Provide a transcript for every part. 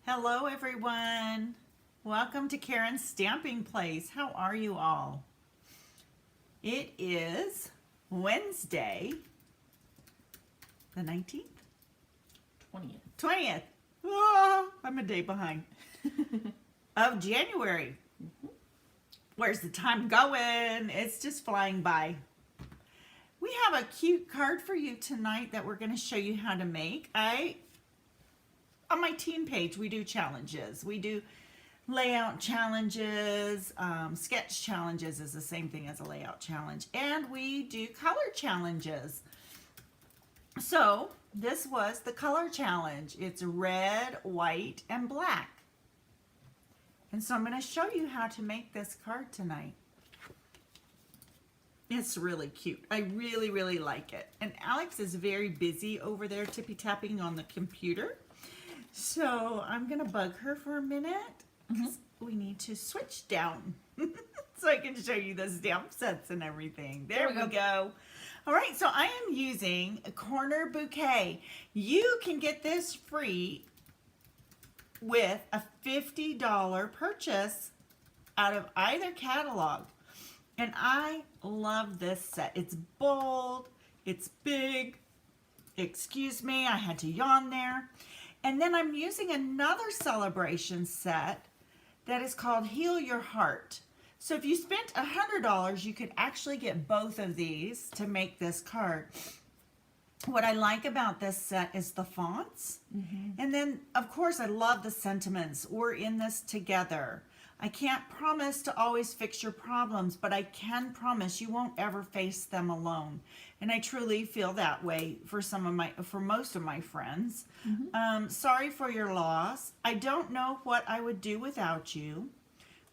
Hello everyone. Welcome to Karen's Stamping Place. How are you all? It is Wednesday, the 19th? 20th. 20th. Oh, I'm a day behind. Of January. Where's the time going? It's just flying by. We have a cute card for you tonight that we're going to show you how to make. On my team page, we do challenges. We do layout challenges, sketch challenges is the same thing as a layout challenge, and we do color challenges. So this was the color challenge. It's red, white, and black. And so I'm going to show you how to make this card tonight. It's really cute. I really, really like it. And Alex is very busy over there tippy-tapping on the computer. So I'm going to bug her for a minute because we need to switch down so I can show you the stamp sets and everything. There we go. All right, so I am using a corner bouquet. You can get this free with a $50 purchase out of either catalog. And I love this set. It's bold, it's big. Excuse me, I had to yawn there. And then I'm using another celebration set that is called Heal Your Heart. So if you spent $100, you could actually get both of these to make this card. What I like about this set is the fonts. And then, of course, I love the sentiments. We're in this together. I can't promise to always fix your problems, but I can promise you won't ever face them alone. And I truly feel that way for most of my friends. Sorry for your loss. I don't know what I would do without you.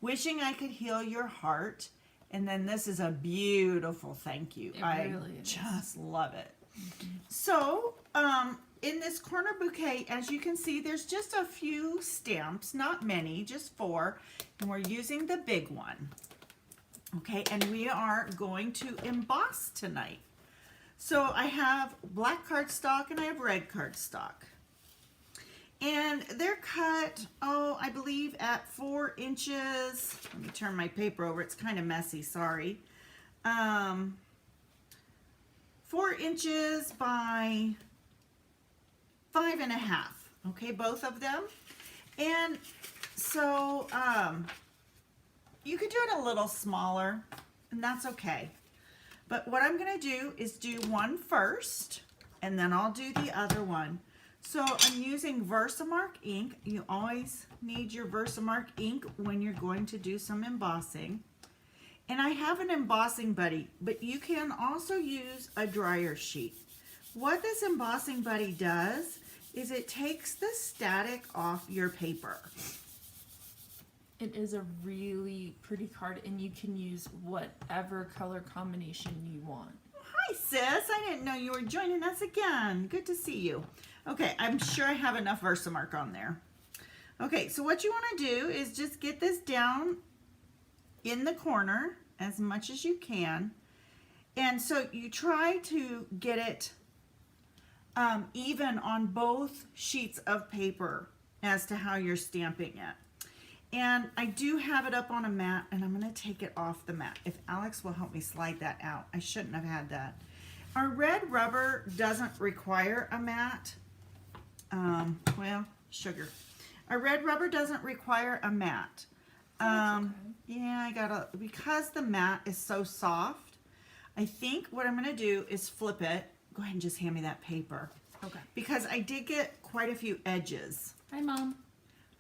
Wishing I could heal your heart. And then this is a beautiful thank you. I just love it. So, in this corner bouquet, as you can see, there's just a few stamps, not many, just 4, and we're using the big one. Okay, and we are going to emboss tonight. So I have black cardstock and I have red cardstock. And they're cut, I believe at 4 inches. Let me turn my paper over, it's kind of messy, sorry. 4 inches by 5.5, okay, both of them. And so you could do it a little smaller, and that's okay. But what I'm going to do is do one first, and then I'll do the other one. So I'm using Versamark ink. You always need your Versamark ink when you're going to do some embossing. And I have an embossing buddy, but you can also use a dryer sheet. What this embossing buddy does is it takes the static off your paper. It is a really pretty card, and you can use whatever color combination you want. Hi sis, I didn't know you were joining us again. Good to see you. Okay, I'm sure I have enough Versamark on there. Okay, so what you want to do is just get this down in the corner as much as you can. And so you try to get it even on both sheets of paper as to how you're stamping it. And I do have it up on a mat, and I'm going to take it off the mat. If Alex will help me slide that out. I shouldn't have had that. Our red rubber doesn't require a mat. Well, sugar. Our red rubber doesn't require a mat. Yeah, because the mat is so soft, I think what I'm going to do is flip it. Go ahead and just hand me that paper. Okay. Because I did get quite a few edges. Hi, Mom.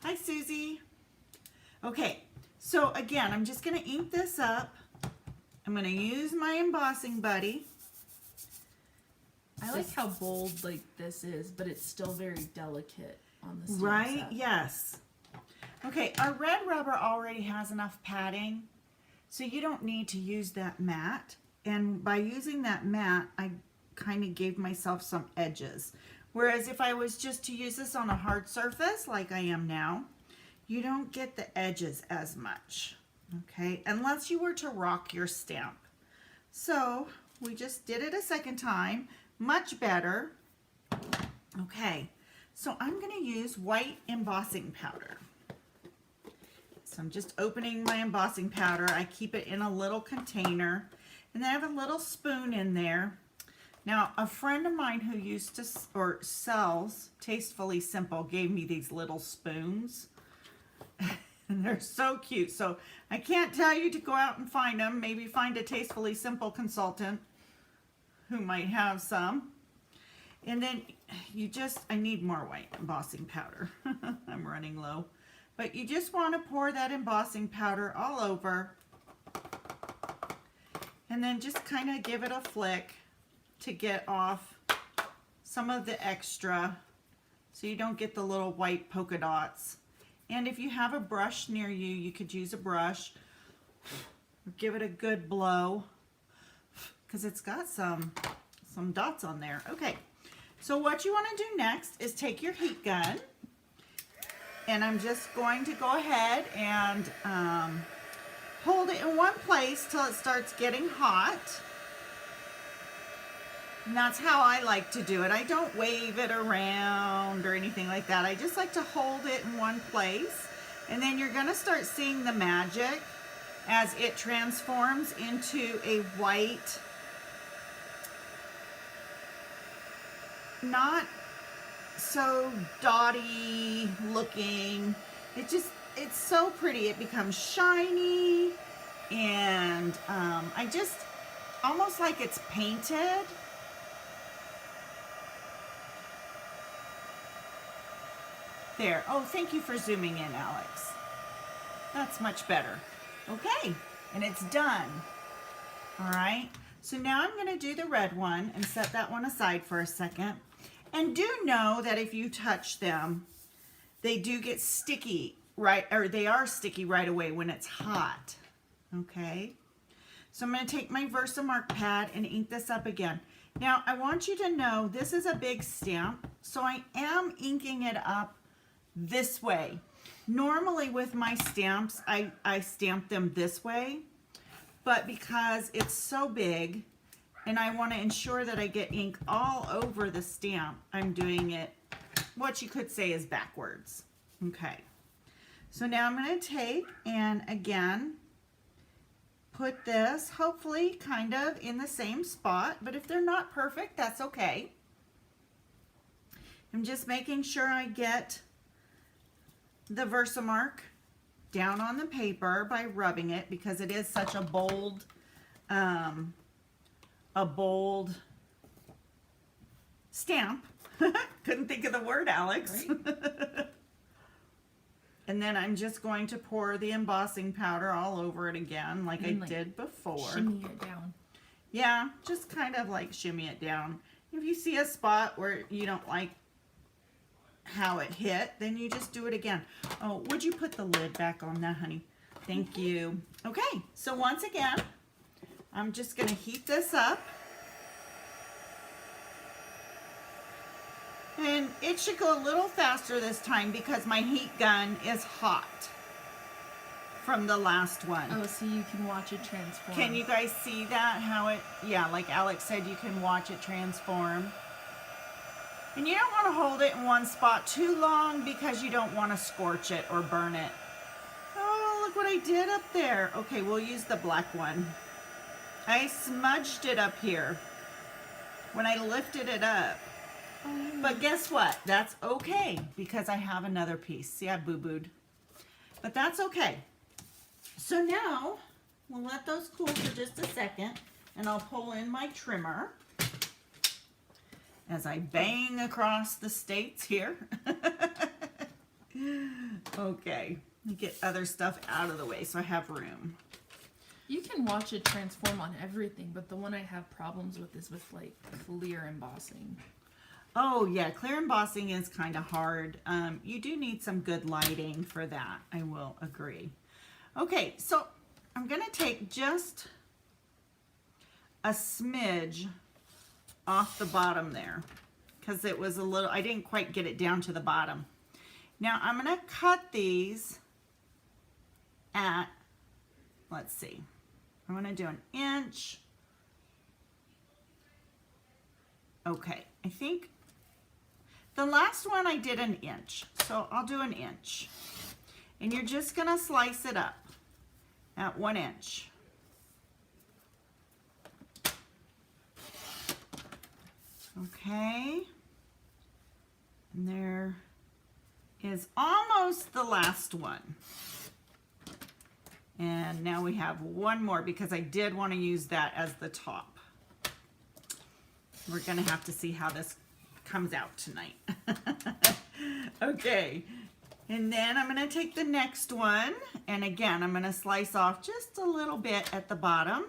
Hi, Susie. Okay, so again, I'm just going to ink this up. I'm going to use my embossing buddy. I like how bold this is, but it's still very delicate on the stamp Right? set. Yes. Okay, our red rubber already has enough padding, so you don't need to use that mat. And by using that mat, I kind of gave myself some edges. Whereas if I was just to use this on a hard surface like I am now, you don't get the edges as much, okay, unless you were to rock your stamp. So we just did it a second time, much better. Okay, So I'm going to use white embossing powder. So I'm just opening my embossing powder. I keep it in a little container, and then I have a little spoon in there. Now, a friend of mine who used to, or sells Tastefully Simple, gave me these little spoons. And they're so cute. So I can't tell you to go out and find them. Maybe find a Tastefully Simple consultant who might have some. And then you just, I need more white embossing powder. I'm running low. But you just want to pour that embossing powder all over. And then just kind of give it a flick to get off some of the extra so you don't get the little white polka dots. And if you have a brush near you, you could use a brush. Give it a good blow because it's got some dots on there. Okay, so what you want to do next is take your heat gun, and I'm just going to go ahead and hold it in one place till it starts getting hot. And that's how I like to do it. I don't wave it around or anything like that. I just like to hold it in one place. And then you're gonna start seeing the magic as it transforms into a white, not so dotty looking. It's so pretty. It becomes shiny, and I just, almost like it's painted. There. Oh, thank you for zooming in, Alex. That's much better. Okay, and it's done. All right, so now I'm going to do the red one and set that one aside for a second. And do know that if you touch them, they do get sticky, right? Or they are sticky right away when it's hot. Okay, so I'm going to take my Versamark pad and ink this up again. Now, I want you to know this is a big stamp, so I am inking it up this way. Normally with my stamps, I stamp them this way, but because it's so big and I want to ensure that I get ink all over the stamp, I'm doing it what you could say is backwards. Okay, so now I'm going to take and again put this hopefully kind of in the same spot, but if they're not perfect, that's okay. I'm just making sure I get the Versamark down on the paper by rubbing it because it is such a bold stamp. Couldn't think of the word, Alex. Right? And then I'm just going to pour the embossing powder all over it again like I did before. Shimmy it down. Yeah, just kind of like shimmy it down. If you see a spot where you don't like how it hit, then you just do it again. Oh, would you put the lid back on that, honey? Thank you. Okay, so once again, I'm just going to heat this up. And it should go a little faster this time because my heat gun is hot from the last one. Oh, so you can watch it transform. Can you guys see that? How it, yeah, like Alex said, you can watch it transform. And you don't want to hold it in one spot too long because you don't want to scorch it or burn it. Oh, look what I did up there. Okay, we'll use the black one. I smudged it up here when I lifted it up. But guess what? That's okay because I have another piece. See, I boo-booed. But that's okay. So now, we'll let those cool for just a second, and I'll pull in my trimmer as I bang across the states here. Okay, let me get other stuff out of the way so I have room. You can watch it transform on everything, but the one I have problems with is with like clear embossing. Oh yeah, clear embossing is kind of hard. You do need some good lighting for that, I will agree. Okay, so I'm going to take just a smidge off the bottom there because it was a little, I didn't quite get it down to the bottom. Now I'm going to cut these at, let's see, I'm going to do 1 inch. Okay, I think The last one I did an inch, so I'll do an inch. And you're just gonna slice it up at 1 inch. Okay. And there is almost the last one. And now we have one more because I did want to use that as the top. We're gonna have to see how this comes out tonight. Okay, and then I'm gonna take the next one, and again, I'm gonna slice off just a little bit at the bottom.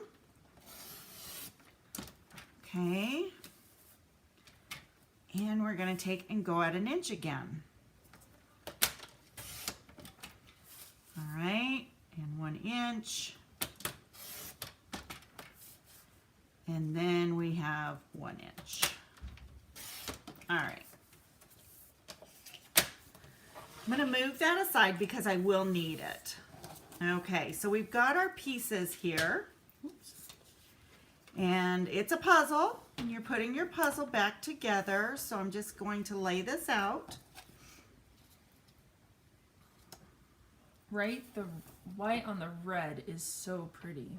Okay, and we're gonna take and go at 1 inch again. All right, and 1 inch. And then we have 1 inch. All right. I'm gonna move that aside because I will need it. Okay, so we've got our pieces here. Oops. And it's a puzzle, and you're putting your puzzle back together. So I'm just going to lay this out. Right? The white on the red is so pretty.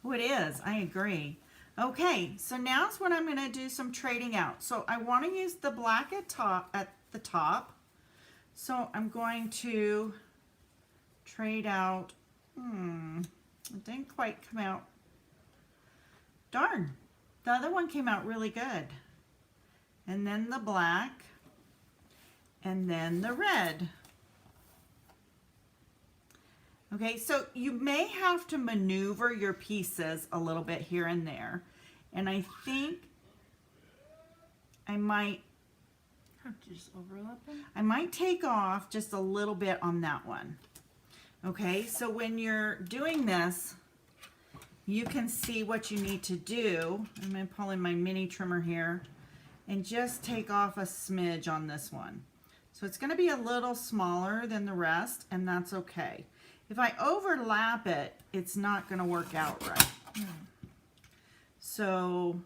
Oh, it is. I agree. Okay, so now's when I'm going to do some trading out. So I want to use the black at the top. So I'm going to trade out. It didn't quite come out. Darn, the other one came out really good. And then the black, and then the red. Okay, so you may have to maneuver your pieces a little bit here and there. And I think I might Have to just overlap them? I might take off just a little bit on that one. Okay, so when you're doing this, you can see what you need to do. I'm going to pull in my mini trimmer here and just take off a smidge on this one. So it's going to be a little smaller than the rest, and that's okay. If I overlap it, it's not going to work out right. So,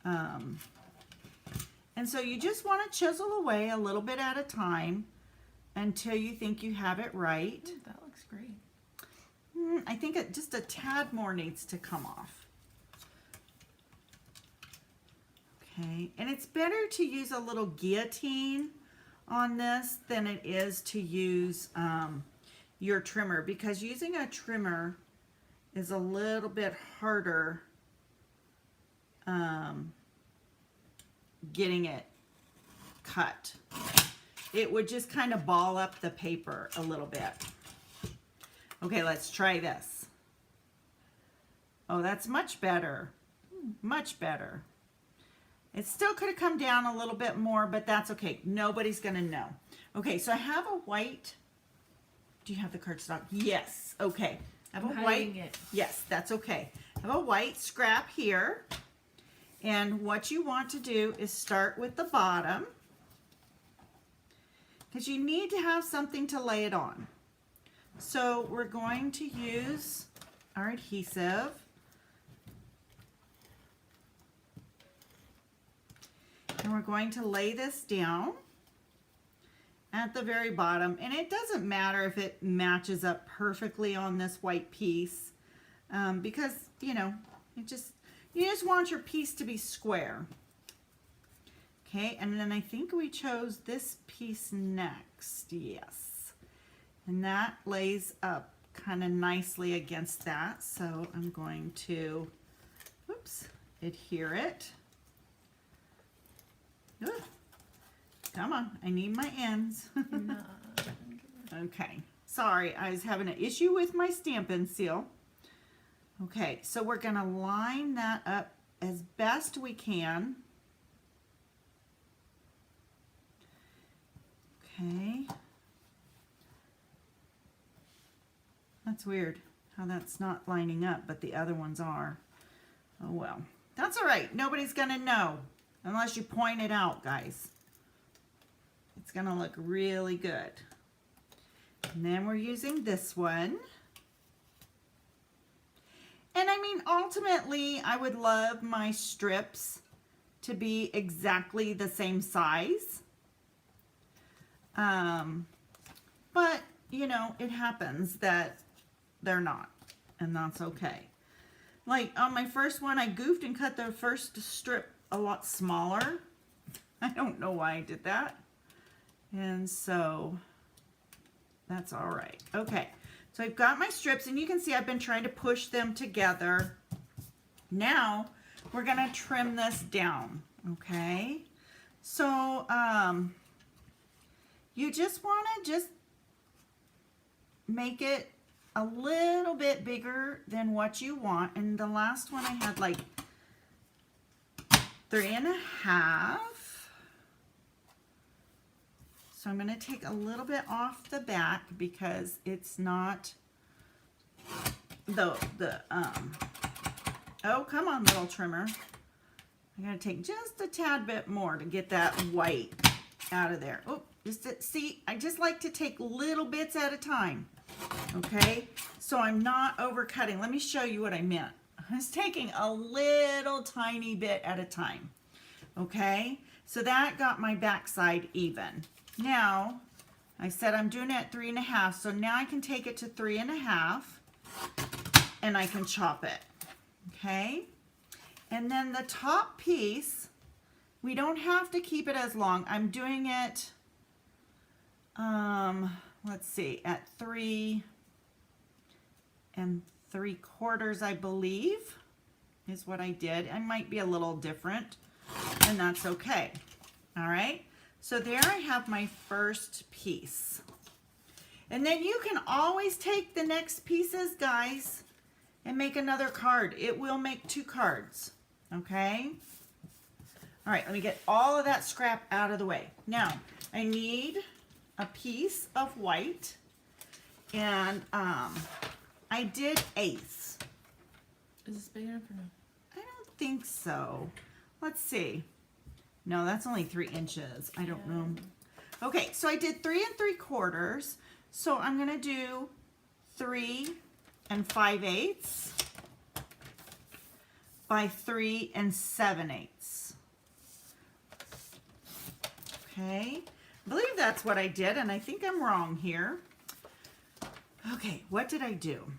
and so you just want to chisel away a little bit at a time until you think you have it right. Ooh, that looks great. I think just a tad more needs to come off. Okay, and it's better to use a little guillotine on this than it is to use your trimmer, because using a trimmer is a little bit harder getting it cut. It would just kind of ball up the paper a little bit. Okay, let's try this. Oh, that's much better. Much better. It still could have come down a little bit more, but that's okay. Nobody's gonna know. Okay, so I have a white. Do you have the cardstock? Yes. Okay. I have a white. Yes, that's okay. I have a white scrap here. And what you want to do is start with the bottom, because you need to have something to lay it on. So we're going to use our adhesive. And we're going to lay this down at the very bottom. And it doesn't matter if it matches up perfectly on this white piece, because, you know, you just want your piece to be square. Okay, and then I think we chose this piece next. Yes. And that lays up kind of nicely against that. So I'm going to, oops, adhere it. Ugh. Come on, I need my ends. Okay, sorry, I was having an issue with my Stampin' Seal. Okay, so we're gonna line that up as best we can. Okay. That's weird how that's not lining up, but the other ones are. Oh well, that's all right. Nobody's gonna know unless you point it out, guys. It's gonna look really good. And then we're using this one. And I mean, ultimately, I would love my strips to be exactly the same size. But, you know, it happens that they're not, and that's okay. Like on my first one, I goofed and cut the first strip a lot smaller. I don't know why I did that. And so that's all right. Okay, so I've got my strips, and you can see I've been trying to push them together. Now we're gonna trim this down, okay? So you just wanna make it a little bit bigger than what you want. And the last one I had like 3.5. So I'm going to take a little bit off the back because it's not oh, come on, little trimmer. I'm going to take just a tad bit more to get that white out of there. Oh, see, I just like to take little bits at a time. Okay, so I'm not overcutting. Let me show you what I meant. I was taking a little tiny bit at a time. Okay, so that got my backside even. Now, I said I'm doing it at 3.5, so now I can take it to 3.5 and I can chop it. Okay, and then the top piece, we don't have to keep it as long. I'm doing it, let's see, at 3 3/4, I believe, is what I did. I might be a little different, and that's okay. All right, so there I have my first piece. And then you can always take the next pieces, guys, and make another card. It will make 2 cards, okay? All right, let me get all of that scrap out of the way. Now, I need a piece of white, and I did 1/8. Is this big enough or no? I don't think so. Let's see. No, that's only 3 inches. I don't know. Okay, so I did 3 3/4. So I'm gonna do 3 5/8 by 3 7/8. Okay, I believe that's what I did, and I think I'm wrong here. Okay, what did I do?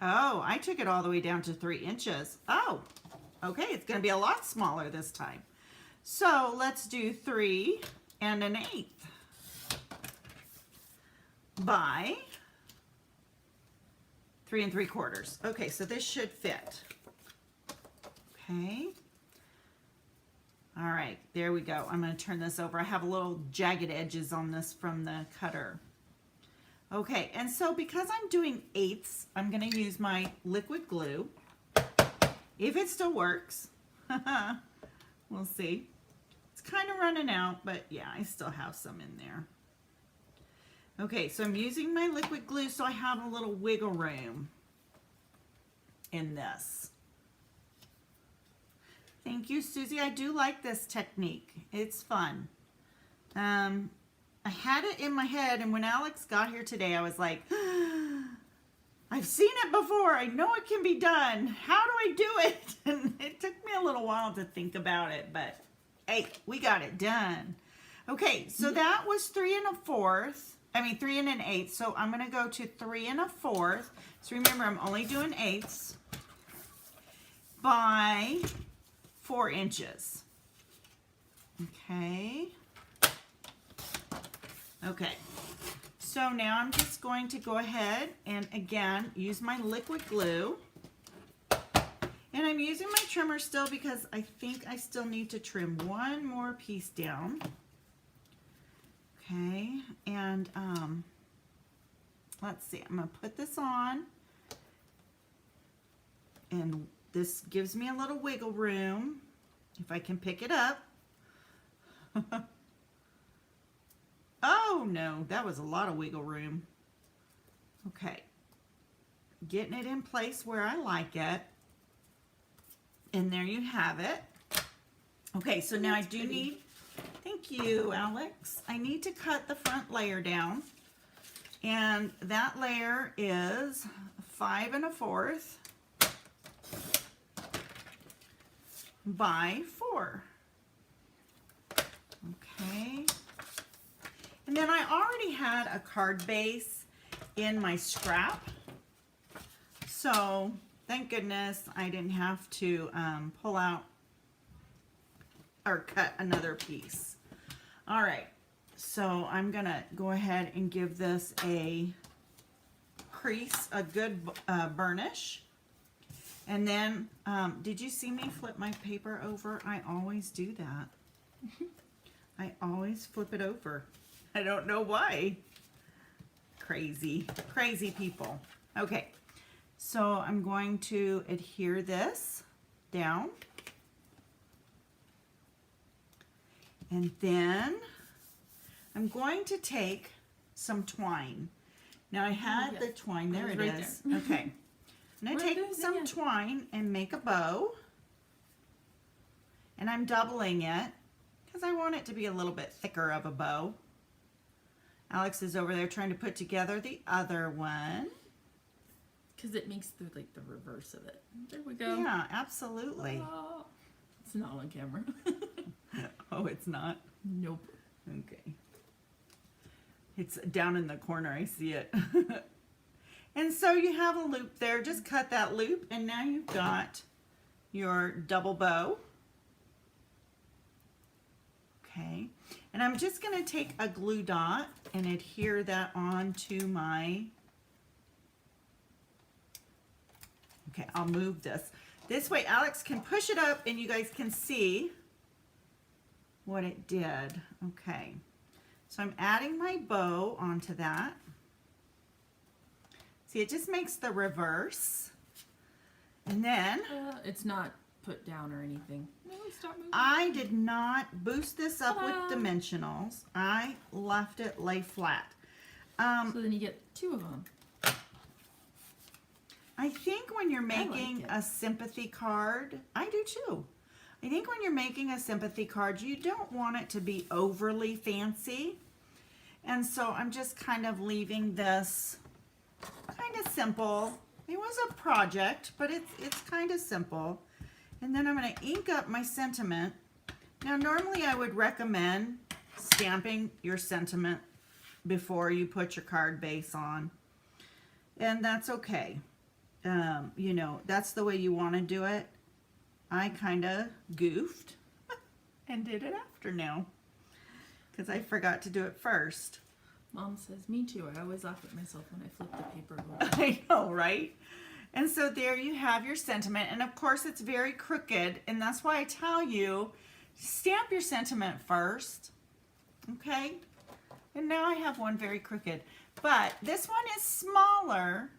Oh, I took it all the way down to 3 inches. Oh, okay, it's going to be a lot smaller this time. So let's do 3 1/8 by 3 3/4. Okay, so this should fit. Okay. All right, there we go. I'm going to turn this over. I have a little jagged edges on this from the cutter. Okay, and so because I'm doing 1/8, I'm going to use my liquid glue. If it still works. We'll see. It's kind of running out, but yeah, I still have some in there. Okay, so I'm using my liquid glue so I have a little wiggle room in this. Thank you, Susie. I do like this technique. It's fun. I had it in my head, and when Alex got here today, I was like, I've seen it before. I know it can be done. How do I do it? And it took me a little while to think about it, but hey, we got it done. Okay, so that was 3 1/4. I mean 3 1/8. So I'm going to go to 3 1/4. So remember, I'm only doing 1/8 by 4 inches. Okay. Okay. So now I'm just going to go ahead and again use my liquid glue. And I'm using my trimmer still because I think I still need to trim one more piece down. Okay, and let's see, I'm going to put this on. And this gives me a little wiggle room if I can pick it up. Oh no, that was a lot of wiggle room. Okay, getting it in place where I like it. And there you have it. Okay, so now I do need, thank you, Alex. I need to cut the front layer down. And that layer is 5 1/4 by 4. Okay. And then I already had a card base in my scrap. So thank goodness I didn't have to pull out or cut another piece. All right, so I'm gonna go ahead and give this a crease, a good burnish. And then, did you see me flip my paper over? I always do that. I always flip it over. I don't know why. Crazy, crazy people. Okay, so I'm going to adhere this down. And then I'm going to take some twine. Now I had the twine, there it right is. there. Okay. I'm going to take some twine and make a bow. And I'm doubling it because I want it to be a little bit thicker of a bow. Alex is over there trying to put together the other one. Because it makes the like the reverse of it. There we go. Yeah, absolutely. Oh, it's not on camera. Oh, it's not? Nope. Okay. It's down in the corner, I see it. And so you have a loop there, just cut that loop and now you've got your double bow. Okay, and I'm just going to take a glue dot and adhere that onto my, okay, I'll move this. This way Alex can push it up and you guys can see what it did. Okay, so I'm adding my bow onto that. See, it just makes the reverse. And then it's not put down or anything. No, stop moving. I did not boost this up with Ta-da. dimensionals. I left it lay flat. So then you get two of them. I think when you're like making it. a sympathy card, I do too. I think when you're making a sympathy card, you don't want it to be overly fancy. And so I'm just kind of leaving this kind of simple. It was a project, but it's kind of simple. And then I'm going to ink up my sentiment. Now, normally I would recommend stamping your sentiment before you put your card base on. And that's okay. You know, that's the way you want to do it. I kind of goofed and did it after now because I forgot to do it first. Mom says, me too. I always laugh at myself when I flip the paper over. I know, right? And so there you have your sentiment. And of course it's very crooked. And that's why I tell you, stamp your sentiment first. Okay? And now I have one very crooked. But this one is smaller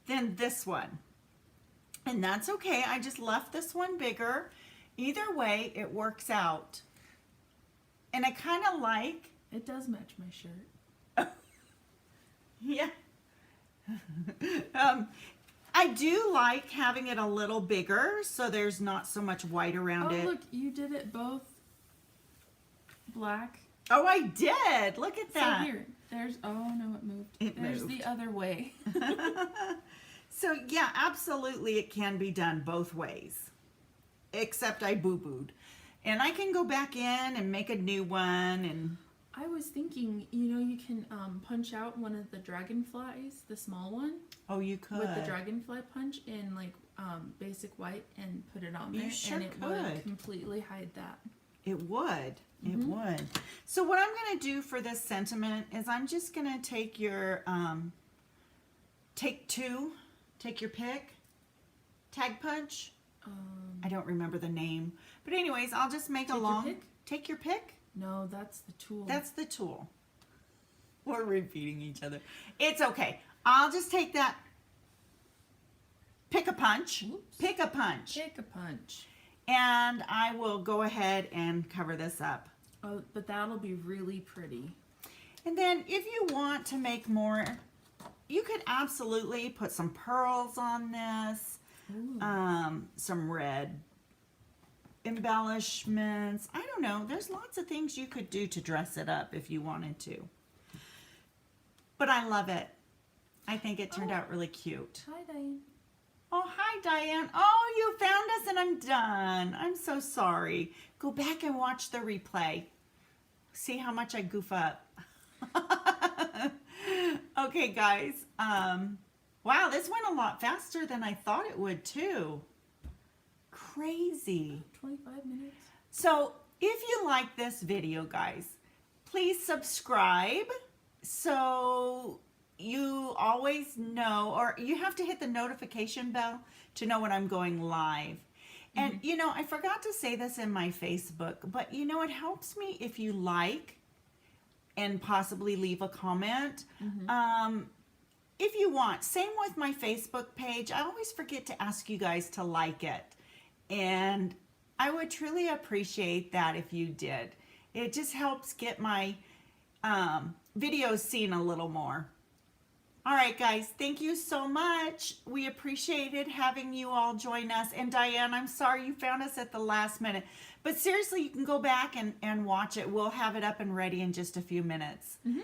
than this one. And that's okay. I just left this one bigger. Either way, it works out. And I kind of like... It does match my shirt. Yeah. I do like having it a little bigger so there's not so much white around it. Oh, look, you did it both black. Oh, I did. Look at that. So here, there's, oh no, it moved. There's moved. the other way. So yeah, absolutely it can be done both ways. Except I boo-booed. And I can go back in and make a new one and... I was thinking, you know, you can punch out one of the dragonflies, the small one. Oh, you could. With the dragonfly punch in like basic white and put it on there. You sure and it could. would completely hide that. It would. It would. So what I'm going to do for this sentiment is I'm just going to take your, take your pick, tag punch. I don't remember the name. But anyways, I'll just make a long... Pick? Take your pick? No, that's the tool. That's the tool. We're repeating each other. It's okay. I'll just take that. Pick a punch. Oops. Pick a punch. Pick a punch. And I will go ahead and cover this up. Oh, but that'll be really pretty. And then if you want to make more, you could absolutely put some pearls on this. Some red embellishments. I don't know. There's lots of things you could do to dress it up if you wanted to. But I love it. I think it turned out really cute. Hi, Diane. Oh, hi, Diane. Oh, you found us and I'm done. I'm so sorry. Go back and watch the replay. See how much I goof up. Okay, guys. Wow, this went a lot faster than I thought it would too. Crazy. 25 minutes. So if you like this video, guys, please subscribe so you always know, or you have to hit the notification bell to know when I'm going live. And you know, I forgot to say this in my Facebook, but you know, it helps me if you like and possibly leave a comment. If you want. Same with my Facebook page. I always forget to ask you guys to like it. And I would truly appreciate that if you did. It just helps get my videos seen a little more. All right, guys, thank you so much. We appreciated having you all join us. And Diane, I'm sorry you found us at the last minute. But seriously, you can go back and watch it. We'll have it up and ready in just a few minutes.